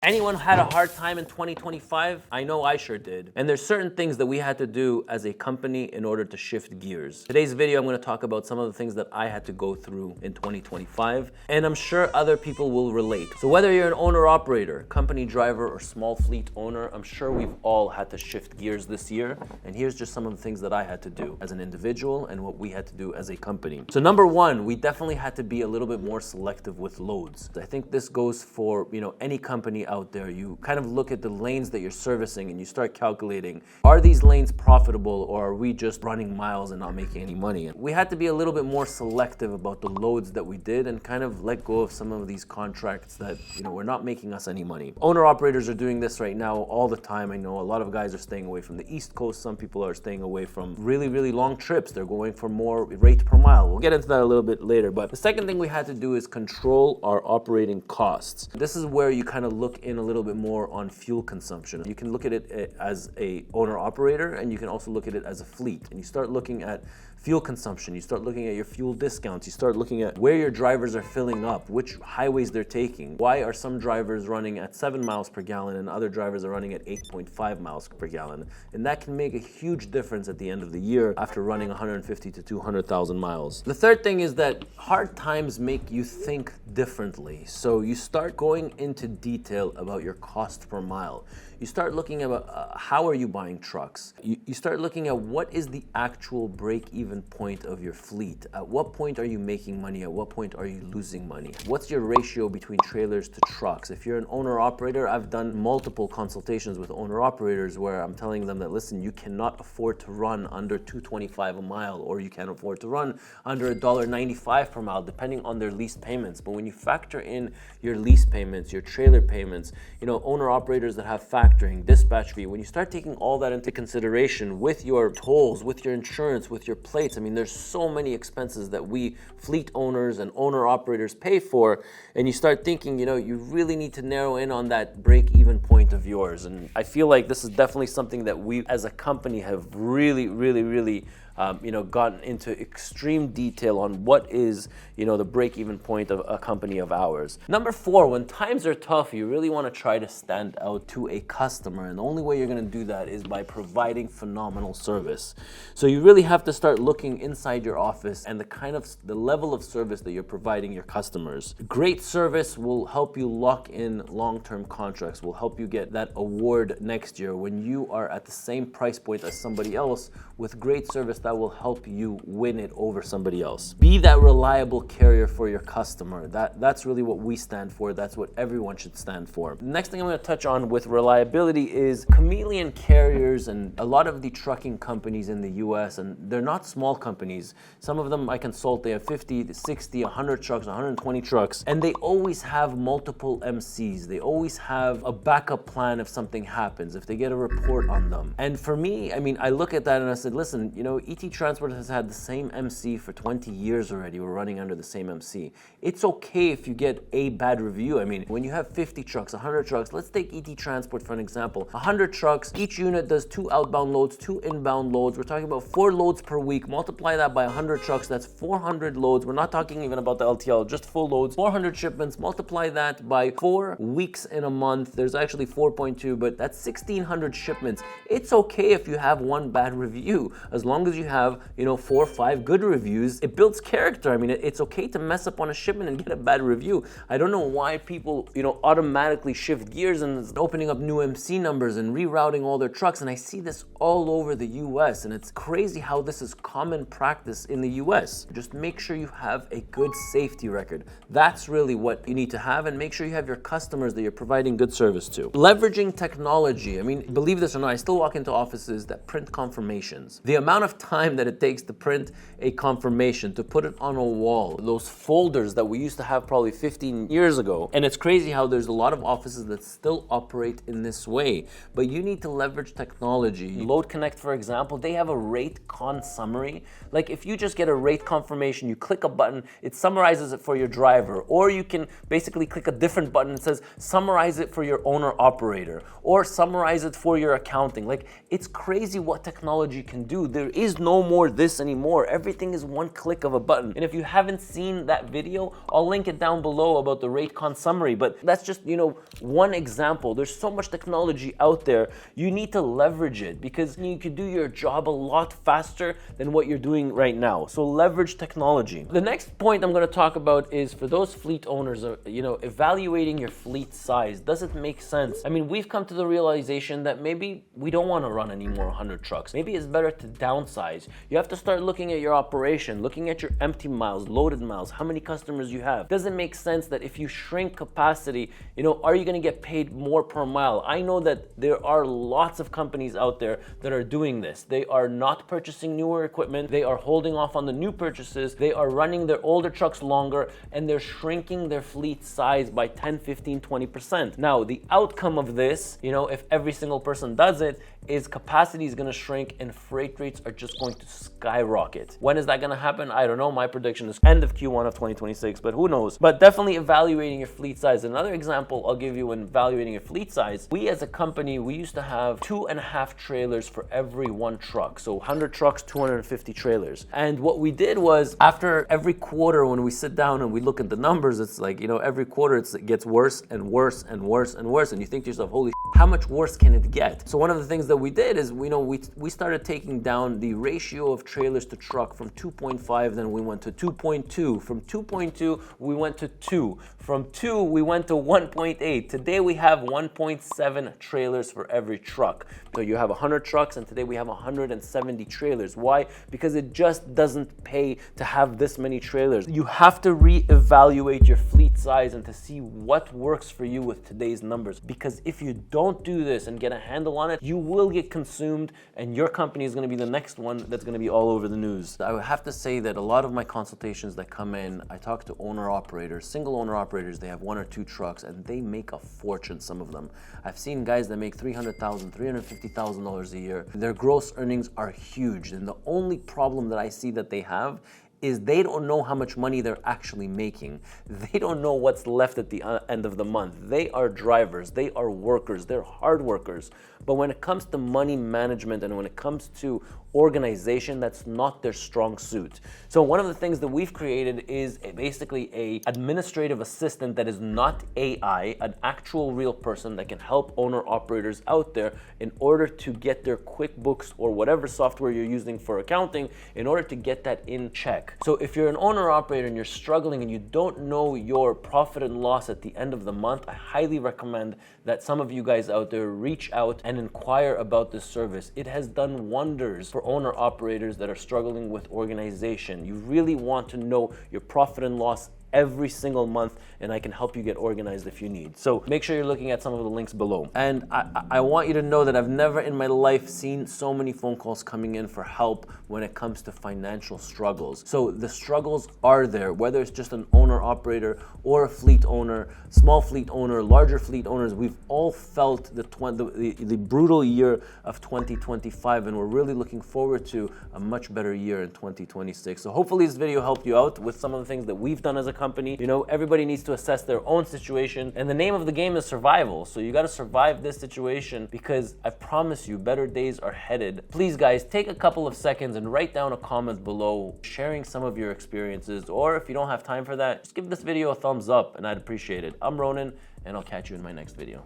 Anyone had a hard time in 2025? I know I sure did. And there's certain things that we had to do as a company in order to shift gears. Today's video, I'm going to talk about some of the things that I had to go through in 2025, and I'm sure other people will relate. So whether you're an owner-operator, company driver, or small fleet owner, I'm sure we've all had to shift gears this year. And here's just some of the things that I had to do as an individual and what we had to do as a company. So number one, we definitely had to be a little bit more selective with loads. I think this goes for, any company out there. You kind of look at the lanes that you're servicing and you start calculating, are these lanes profitable or are we just running miles and not making any money? And we had to be a little bit more selective about the loads that we did and kind of let go of some of these contracts that, were not making us any money. Owner operators are doing this right now all the time. I know a lot of guys are staying away from the East Coast. Some people are staying away from really, really long trips. They're going for more rate per mile. We'll get into that a little bit later. But the second thing we had to do is control our operating costs. This is where you kind of look in a little bit more on fuel consumption. You can look at it as a owner operator, and you can also look at it as a fleet. And you start looking at fuel consumption, you start looking at your fuel discounts, you start looking at where your drivers are filling up, which highways they're taking. Why are some drivers running at 7 miles per gallon and other drivers are running at 8.5 miles per gallon? And that can make a huge difference at the end of the year after running 150 to 200,000 miles. The third thing is that hard times make you think differently. So you start going into detail about your cost per mile. You start looking at how are you buying trucks. You start looking at what is the actual break-even point of your fleet. At what point are you making money? At what point are you losing money? What's your ratio between trailers to trucks? If you're an owner-operator, I've done multiple consultations with owner-operators where I'm telling them that, listen, you cannot afford to run under $2.25 a mile, or you can't afford to run under $1.95 per mile, depending on their lease payments. But when you factor in your lease payments, your trailer payments, owner-operators that have factoring, dispatch fee, when you start taking all that into consideration with your tolls, with your insurance, with your plates, there's so many expenses that we fleet owners and owner operators pay for, and you start thinking, you really need to narrow in on that break-even point of yours. And I feel like this is definitely something that we as a company have really, really, really gotten into extreme detail on what is, the break-even point of a company of ours. Number 4, when times are tough, you really want to try to stand out to a customer. And the only way you're going to do that is by providing phenomenal service. So you really have to start looking inside your office and the level of service that you're providing your customers. Great service will help you lock in long-term contracts, will help you get that award next year when you are at the same price point as somebody else with great service that will help you win it over somebody else. Be that reliable carrier for your customer. That's really what we stand for. That's what everyone should stand for. The next thing I'm going to touch on with reliability is chameleon carriers and a lot of the trucking companies in the US, and they're not small companies. Some of them I consult, they have 50, 60, 100 trucks, 120 trucks, and they always have multiple MCs. They always have a backup plan if something happens, if they get a report on them. And for me, I look at that and I said, listen, ET Transport has had the same MC for 20 years already. We're running under the same MC. It's okay if you get a bad review. When you have 50 trucks, 100 trucks, let's take ET Transport for an example. 100 trucks, each unit does 2 outbound loads, 2 inbound loads. We're talking about 4 loads per week. Multiply that by 100 trucks, that's 400 loads. We're not talking even about the LTL, just full loads. 400 shipments, multiply that by 4 weeks in a month. There's actually 4.2, but that's 1,600 shipments. It's okay if you have one bad review, as long as you have, 4 or 5 good reviews. It builds character. It's okay to mess up on a shipment and get a bad review. I don't know why people, automatically shift gears and opening up new MC numbers and rerouting all their trucks. And I see this all over the US, and it's crazy how this is common practice in the US. Just make sure you have a good safety record. That's really what you need to have, and make sure you have your customers that you're providing good service to. Leveraging technology. Believe this or not, I still walk into offices that print confirmations. The amount of time that it takes to print a confirmation, to put it on a wall, those folders that we used to have probably 15 years ago. And it's crazy how there's a lot of offices that still operate in this way, but you need to leverage technology. Load Connect, for example, they have a rate con summary. Like if you just get a rate confirmation, you click a button, it summarizes it for your driver, or you can basically click a different button that says summarize it for your owner operator, or summarize it for your accounting. Like it's crazy what technology can do. There is no more this anymore. Everything is one click of a button. And if you haven't seen that video, I'll link it down below about the RateCon summary. But that's just, one example. There's so much technology out there. You need to leverage it because you could do your job a lot faster than what you're doing right now. So leverage technology. The next point I'm going to talk about is for those fleet owners, evaluating your fleet size. Does it make sense? I mean, we've come to the realization that maybe we don't want to run any more 100 trucks. Maybe it's better to downsize. You have to start looking at your operation, looking at your empty miles, loaded miles, how many customers you have. Does it make sense that if you shrink capacity, are you going to get paid more per mile? I know that there are lots of companies out there that are doing this. They are not purchasing newer equipment. They are holding off on the new purchases. They are running their older trucks longer, and they're shrinking their fleet size by 10, 15, 20%. Now, the outcome of this, if every single person does it, is capacity is going to shrink and freight rates are just going to skyrocket. When is that going to happen? I don't know. My prediction is end of Q1 of 2026, but who knows? But definitely evaluating your fleet size. Another example I'll give you when evaluating your fleet size, we as a company, we used to have 2.5 trailers for every one truck. So 100 trucks, 250 trailers. And what we did was after every quarter when we sit down and we look at the numbers, it's like, every quarter it gets worse and worse and worse and worse. And you think to yourself, holy how much worse can it get? So one of the things that we did is, we started taking down the ratio of trailers to truck from 2.5, then we went to 2.2. From 2.2, we went to 2. From 2, we went to 1.8. Today, we have 1.7 trailers for every truck. So you have 100 trucks, and today we have 170 trailers. Why? Because it just doesn't pay to have this many trailers. You have to reevaluate your fleet size and to see what works for you with today's numbers. Because if you don't do this and get a handle on it, you will get consumed, and your company is going to be the next one that's going to be all over the news. I would have to say that a lot of my consultations that come in, I talk to owner-operators, single owner-operators. They have 1 or 2 trucks, and they make a fortune, some of them. I've seen guys that make $300,000, $350,000 a year. Their gross earnings are huge, and the only problem that I see that they have is they don't know how much money they're actually making. They don't know what's left at the end of the month. They are drivers, they are workers, they're hard workers. But when it comes to money management and when it comes to organization, that's not their strong suit. So one of the things that we've created is basically a administrative assistant that is not AI, an actual real person that can help owner operators out there in order to get their QuickBooks or whatever software you're using for accounting in order to get that in check. So if you're an owner operator and you're struggling and you don't know your profit and loss at the end of the month, I highly recommend that some of you guys out there reach out and inquire about this service. It has done wonders for owner operators that are struggling with organization. You really want to know your profit and loss every single month, and I can help you get organized if you need. So make sure you're looking at some of the links below. And I want you to know that I've never in my life seen so many phone calls coming in for help when it comes to financial struggles. So the struggles are there, whether it's just an owner operator or a fleet owner, small fleet owner, larger fleet owners. We've all felt the brutal year of 2025, and we're really looking forward to a much better year in 2026. So hopefully this video helped you out with some of the things that we've done as a company. Everybody needs to assess their own situation, and the name of the game is survival. So you got to survive this situation, because I promise you better days are headed. Please guys, take a couple of seconds and write down a comment below sharing some of your experiences, or if you don't have time for that, just give this video a thumbs up and I'd appreciate it. I'm Ronen, and I'll catch you in my next video.